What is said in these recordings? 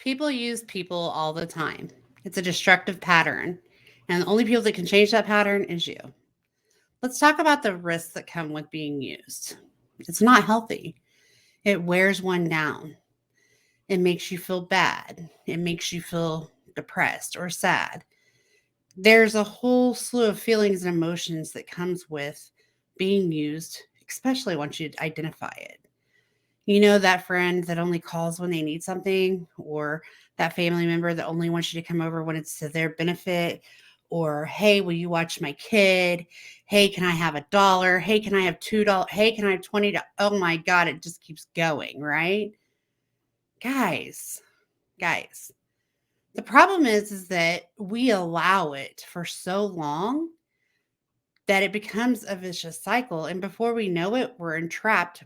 People use people all the time. It's a destructive pattern. And the only people that can change that pattern is you. Let's talk about the risks that come with being used. It's not healthy. It wears one down. It makes you feel bad. It makes you feel depressed or sad. There's a whole slew of feelings and emotions that comes with being used, especially once you identify it. You know, that friend that only calls when they need something, or that family member that only wants you to come over when it's to their benefit, or hey, will you watch my kid? Hey, can I have $1? Hey, can I have $2? Hey, can I have $20? Oh my God, it just keeps going, right? Guys, guys, the problem is that we allow it for so long that it becomes a vicious cycle. And before we know it, we're entrapped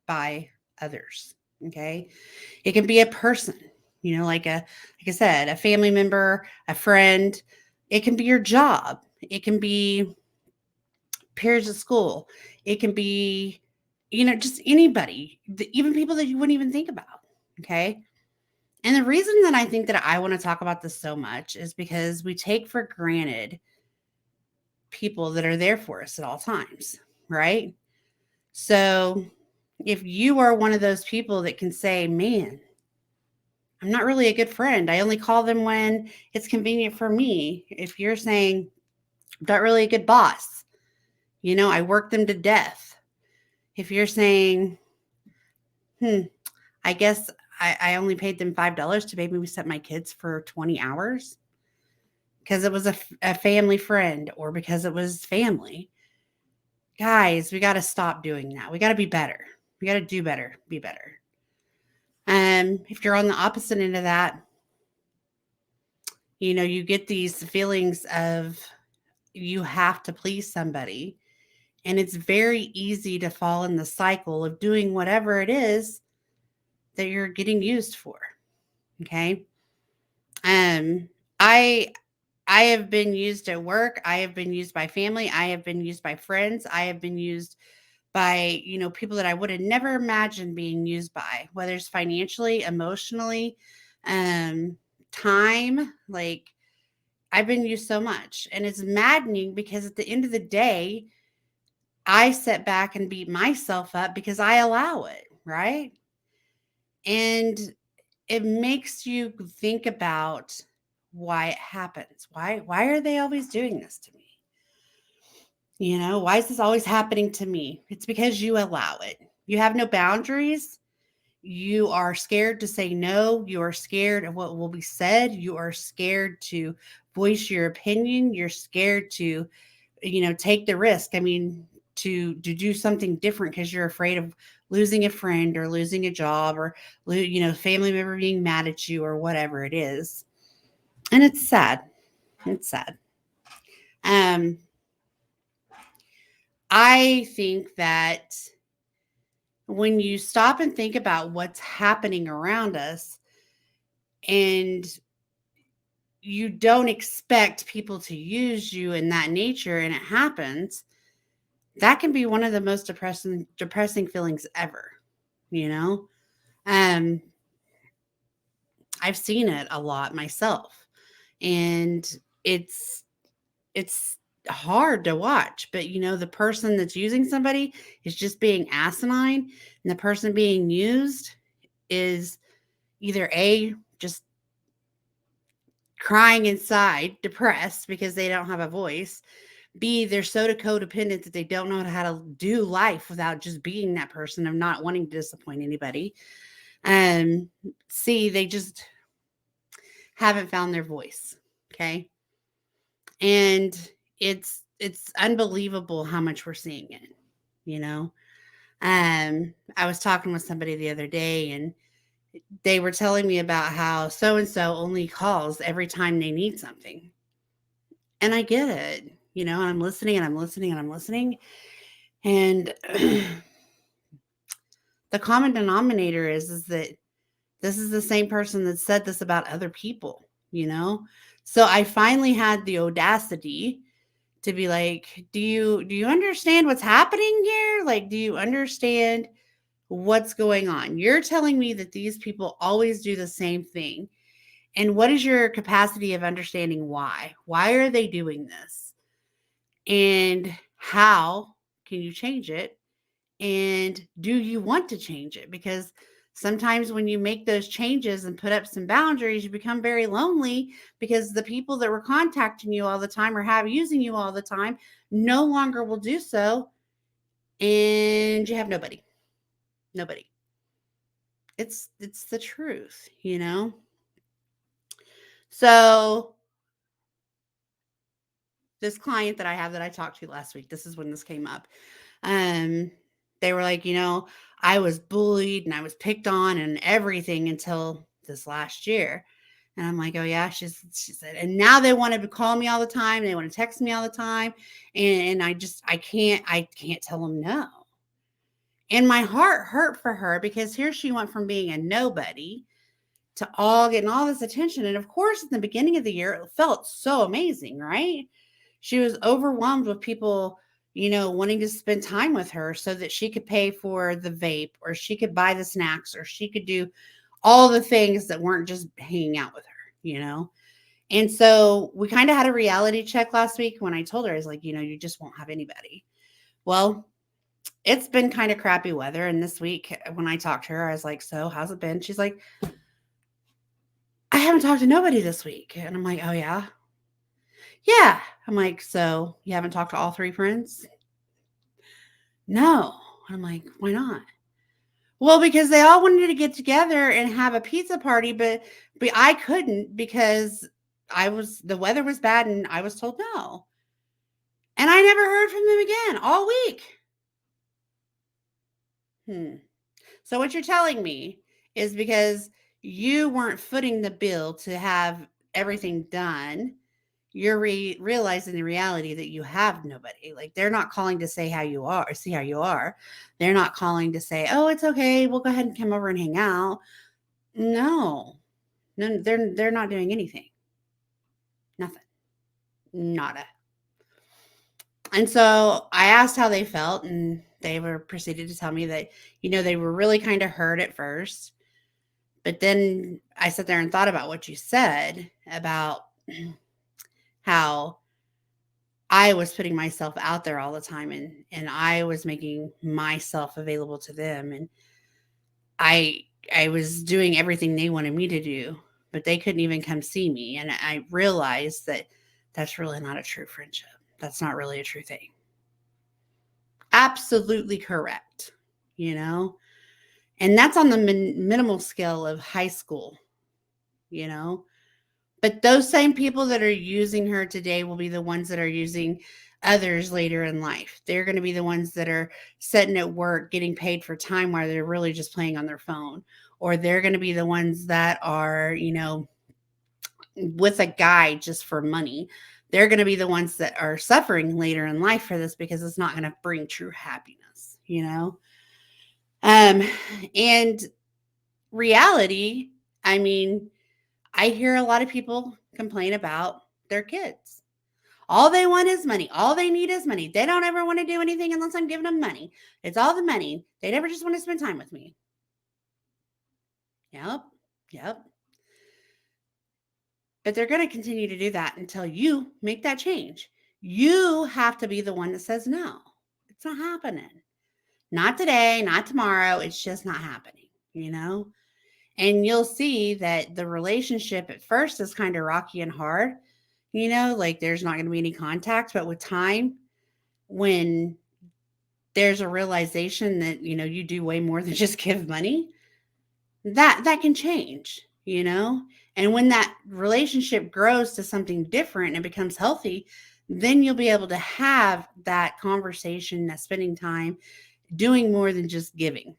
by others. Okay. It can be a person, like I said, a family member, a friend. It can be your job. It can be peers at school. It can be, just anybody, even people that you wouldn't even think about. Okay. And the reason that I think that I want to talk about this so much is because we take for granted people that are there for us at all times, right? So if you are one of those people that can say, man, I'm not really a good friend, I only call them when it's convenient for me. If you're saying, I'm not really a good boss, I work them to death. If you're saying, hmm, I guess I only paid them $5 to babysit my kids for 20 hours because it was a family friend or because it was family. Guys, we got to stop doing that. We got to be better. We got to do better, be better. If you're on the opposite end of that, you get these feelings of you have to please somebody. And it's very easy to fall in the cycle of doing whatever it is that you're getting used for. Okay. Um, I I have been used at work. I have been used by family. I have been used by friends. I have been used by, people that I would have never imagined being used by, whether it's financially, emotionally, um, time. Like, I've been used so much. And it's maddening because at the end of the day, I sit back and beat myself up because I allow it, right? And it makes you think about why it happens. Why are they always doing this to me? Why is this always happening to me? It's because you allow it. You have no boundaries. You are scared to say no. You are scared of what will be said. You are scared to voice your opinion. You're scared to, take the risk. I mean, to do something different because you're afraid of losing a friend or losing a job or, family member being mad at you or whatever it is. And it's sad. It's sad. Um, I think that when you stop and think about what's happening around us and you don't expect people to use you in that nature and it happens, that can be one of the most depressing feelings ever, you know? Um I've seen it a lot myself. And it's it's hard to watch, but the person that's using somebody is just being asinine, and the person being used is either A, just crying inside, depressed because they don't have a voice. B, they're so codependent that they don't know how to do life without just being that person of not wanting to disappoint anybody. Um, C, they just haven't found their voice. Okay. And it's unbelievable how much we're seeing it, you know. I was talking with somebody the other day and they were telling me about how so and so only calls every time they need something. And I get it, and I'm listening and I'm listening and I'm listening. And the common denominator is that this is the same person that said this about other people. So I finally had the audacity to be like, do you understand what's happening here? Like, do you understand what's going on? You're telling me that these people always do the same thing. And what is your capacity of understanding why? Why are they doing this? And how can you change it? And do you want to change it? Because sometimes when you make those changes and put up some boundaries, you become very lonely because the people that were contacting you all the time or have using you all the time no longer will do so. And you have nobody. Nobody. It's the truth, you know? So this client that I have that I talked to last week, this is when this came up. Um, they were like, I was bullied and I was picked on and everything until this last year. And I'm like, oh yeah, she said, and now they want to call me all the time. They want to text me all the time. And I can't tell them no. And my heart hurt for her because here she went from being a nobody to all getting all this attention. And of course, in the beginning of the year, it felt so amazing, right? She was overwhelmed with people, wanting to spend time with her so that she could pay for the vape or she could buy the snacks or she could do all the things that weren't just hanging out with her. And so we kind of had a reality check last week when I told her, I was like, you just won't have anybody. Well, it's been kind of crappy weather. And this week when I talked to her, I was like, so how's it been? She's like, I haven't talked to nobody this week. And I'm like, oh yeah. Yeah. I'm like, so you haven't talked to all 3 friends? No. I'm like, why not? Well, because they all wanted to get together and have a pizza party, but I couldn't because the weather was bad and I was told no. And I never heard from them again all week. So what you're telling me is because you weren't footing the bill to have everything done, you're realizing the reality that you have nobody. Like they're not calling to say how you are or see how you are. They're not calling to say, oh, it's okay, we'll go ahead and come over and hang out. No, they're not doing anything. Nothing. Nada. And so I asked how they felt, and they were proceeded to tell me that, they were really kind of hurt at first. But then I sat there and thought about what you said about how I was putting myself out there all the time and I was making myself available to them. And I was doing everything they wanted me to do, but they couldn't even come see me. And I realized that that's really not a true friendship. That's not really a true thing. Absolutely correct. And that's on the minimal scale of high school, you know. But those same people that are using her today will be the ones that are using others later in life. They're going to be the ones that are sitting at work getting paid for time while they're really just playing on their phone. Or they're going to be the ones that are, with a guy just for money. They're going to be the ones that are suffering later in life for this because it's not going to bring true happiness. And reality, I mean, I hear a lot of people complain about their kids. All they want is money. All they need is money. They don't ever want to do anything unless I'm giving them money. It's all the money. They never just want to spend time with me. Yep. But they're going to continue to do that until you make that change. You have to be the one that says no. It's not happening. Not today, not tomorrow. It's just not happening. And you'll see that the relationship at first is kind of rocky and hard, like there's not going to be any contact. But with time, when there's a realization that, you do way more than just give money, that can change. And when that relationship grows to something different and it becomes healthy, then you'll be able to have that conversation, that spending time doing more than just giving.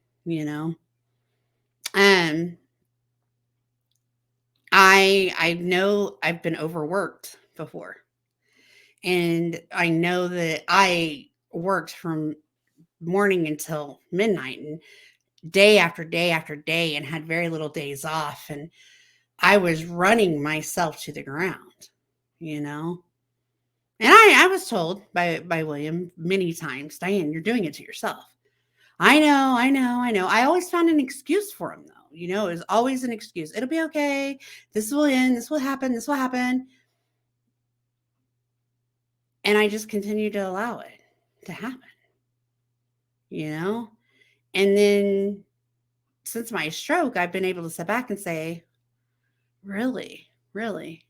I know I've been overworked before. And I know that I worked from morning until midnight and day after day after day and had very little days off. And I was running myself to the ground. And I was told by William many times, Diane, you're doing it to yourself. I know. I always found an excuse for him, though. It was always an excuse. It'll be okay. This will end. This will happen. This will happen. And I just continued to allow it to happen, you know? And then since my stroke, I've been able to sit back and say, really, really.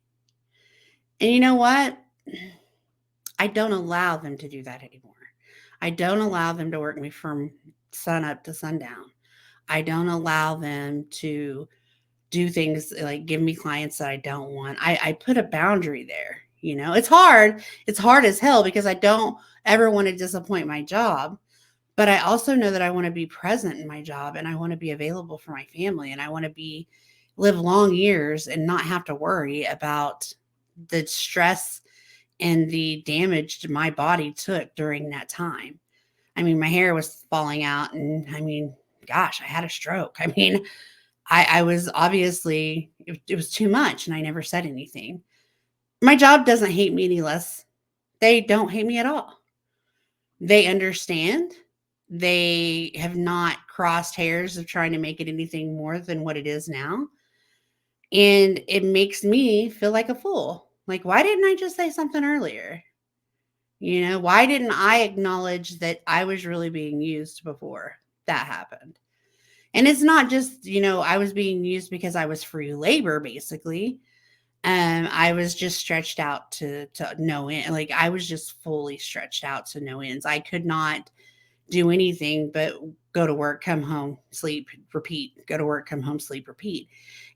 And you know what? I don't allow them to do that anymore. I don't allow them to work me from sun up to sundown. I don't allow them to do things like give me clients that I don't want. I put a boundary there. It's hard. It's hard as hell because I don't ever want to disappoint my job. But I also know that I want to be present in my job and I want to be available for my family and I want to live long years and not have to worry about the stress and the damage my body took during that time. I mean, my hair was falling out and gosh, I had a stroke. I was obviously, it was too much and I never said anything. My job doesn't hate me any less. They don't hate me at all. They understand. They have not crossed hairs of trying to make it anything more than what it is now. And it makes me feel like a fool. Like, why didn't I just say something earlier? Why didn't I acknowledge that I was really being used before that happened? And it's not just, I was being used because I was free labor, basically. I was just stretched out to no end. Like I was just fully stretched out to no ends. I could not do anything but go to work, come home, sleep, repeat, go to work, come home, sleep, repeat.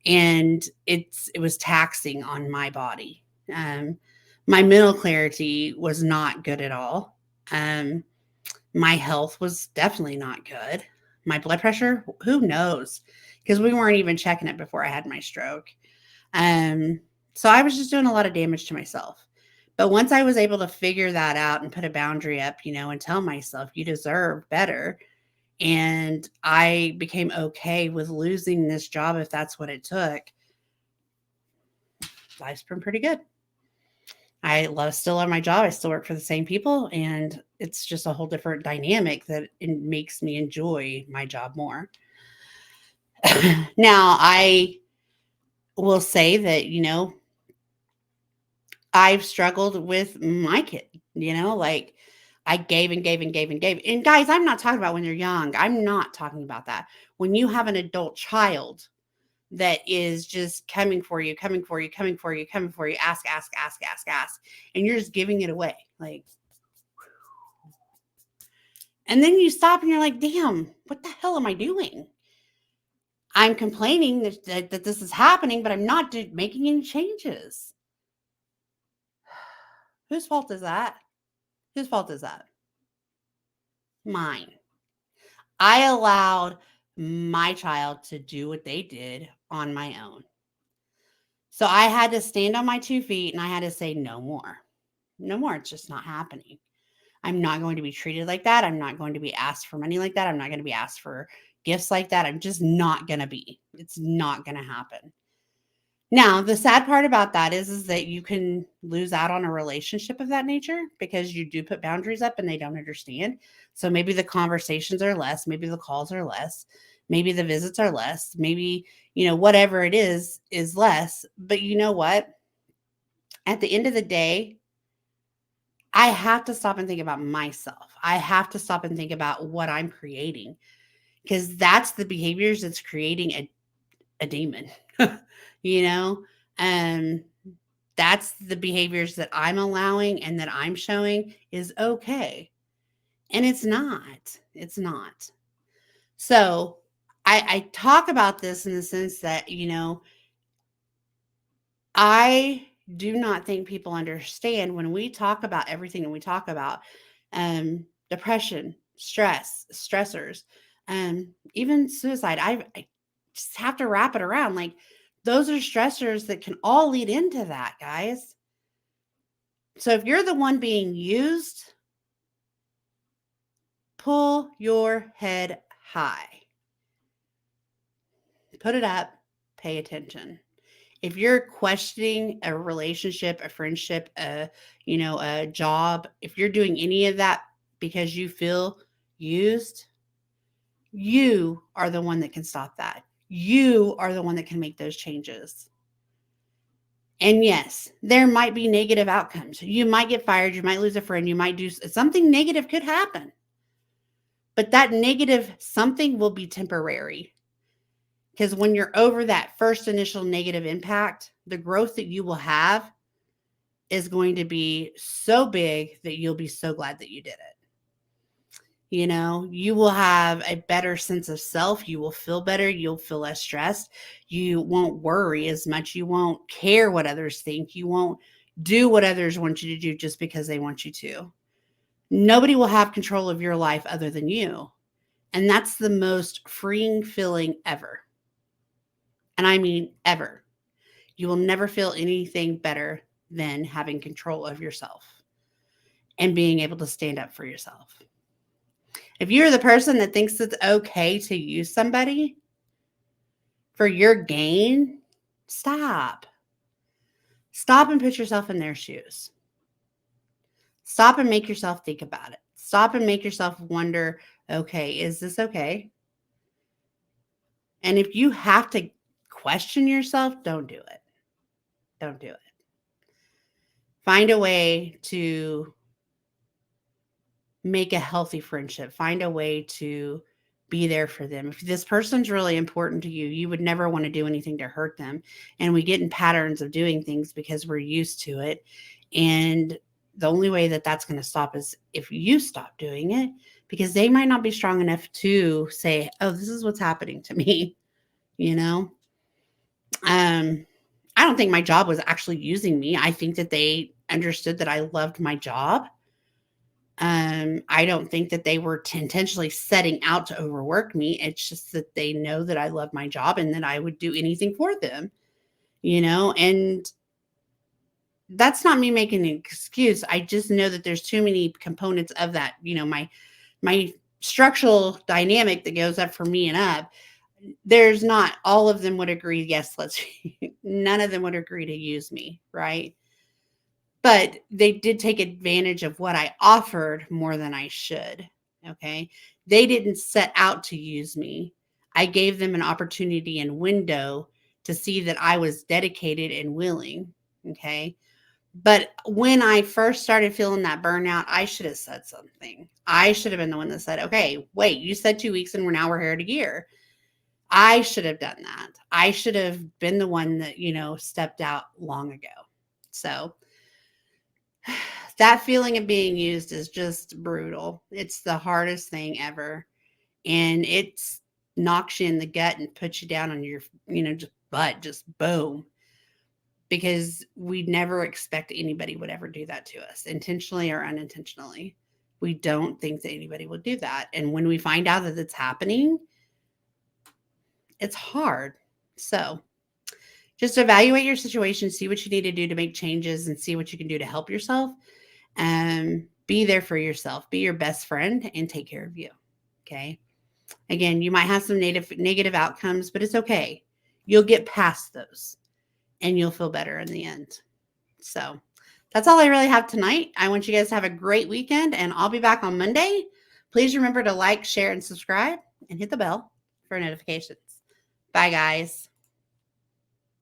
And it was taxing on my body. My mental clarity was not good at all. My health was definitely not good. My blood pressure, who knows? Because we weren't even checking it before I had my stroke. So I was just doing a lot of damage to myself. But once I was able to figure that out and put a boundary up, and tell myself you deserve better, and I became okay with losing this job if that's what it took, life's been pretty good. Still love my job. I still work for the same people, and it's just a whole different dynamic that it makes me enjoy my job more. Now, I will say that, I've struggled with my kid, like I gave and gave and gave and gave. And guys, I'm not talking about when you're young. I'm not talking about that. When you have an adult child that is just coming for you, coming for you, coming for you, coming for you, ask, ask, ask, ask, ask, and you're just giving it away. Like, and then you stop and you're like, damn, what the hell am I doing? I'm complaining that this is happening, but I'm not making any changes. Whose fault is that? Whose fault is that? Mine. I allowed my child to do what they did on my own. So I had to stand on my 2 feet and I had to say, no more. No more. It's just not happening. I'm not going to be treated like that. I'm not going to be asked for money like that. I'm not going to be asked for gifts like that. I'm just not going to be. It's not going to happen. Now, the sad part about that is that you can lose out on a relationship of that nature because you do put boundaries up and they don't understand. So maybe the conversations are less, maybe the calls are less, maybe the visits are less, maybe, whatever it is less. But you know what? At the end of the day, I have to stop and think about myself. I have to stop and think about what I'm creating because that's the behaviors that's creating a demon. you know that's the behaviors that I'm allowing and that I'm showing is okay, and it's not. So I talk about this in the sense that I do not think people understand when we talk about everything and we talk about depression, stressors, even suicide. I just have to wrap it around. Like, those are stressors that can all lead into that, guys. So if you're the one being used, pull your head high. Put it up, pay attention. If you're questioning a relationship, a friendship, a job, if you're doing any of that because you feel used, you are the one that can stop that. You are the one that can make those changes. And yes, there might be negative outcomes. You might get fired. You might lose a friend. You might do something negative could happen. But that negative something will be temporary. Because when you're over that first initial negative impact, the growth that you will have is going to be so big that you'll be so glad that you did it. You know, you will have a better sense of self. You will feel better. You'll feel less stressed. You won't worry as much. You won't care what others think. You won't do what others want you to do just because they want you to. Nobody will have control of your life other than you. And that's the most freeing feeling ever. And I mean ever. You will never feel anything better than having control of yourself and being able to stand up for yourself. If you're the person that thinks it's okay to use somebody for your gain, stop. Stop and put yourself in their shoes. Stop and make yourself think about it. Stop and make yourself wonder, okay, is this okay? And if you have to question yourself, don't do it. Don't do it. Find a way to make a healthy friendship. Find a way to be there for them. If this person's really important to you, you would never want to do anything to hurt them. And we get in patterns of doing things because we're used to it. And the only way that that's going to stop is if you stop doing it, because they might not be strong enough to say, oh, this is what's happening to me. You know, I don't think my job was actually using me. I think that they understood that I loved my job. I don't think that they were intentionally setting out to overwork me. It's just that they know that I love my job and that I would do anything for them, you know, and that's not me making an excuse. I just know that there's too many components of that, you know, my structural dynamic that goes up for me and up. There's not all of them would agree. Yes, none of them would agree to use me. Right. But they did take advantage of what I offered more than I should. Okay. They didn't set out to use me. I gave them an opportunity and window to see that I was dedicated and willing. Okay. But when I first started feeling that burnout, I should have said something. I should have been the one that said, okay, wait, you said 2 weeks and now we're here at a year. I should have done that. I should have been the one that, you know, stepped out long ago. So that feeling of being used is just brutal. It's the hardest thing ever. And it knocks you in the gut and puts you down on your, you know, just butt, just boom. Because we'd never expect anybody would ever do that to us, intentionally or unintentionally. We don't think that anybody would do that. And when we find out that it's happening, it's hard. So just evaluate your situation, see what you need to do to make changes and see what you can do to help yourself. Be there for yourself, be your best friend and take care of you. Okay. Again, you might have some negative outcomes, but it's okay. You'll get past those and you'll feel better in the end. So that's all I really have tonight. I want you guys to have a great weekend and I'll be back on Monday. Please remember to like, share, and subscribe and hit the bell for notifications. Bye, guys.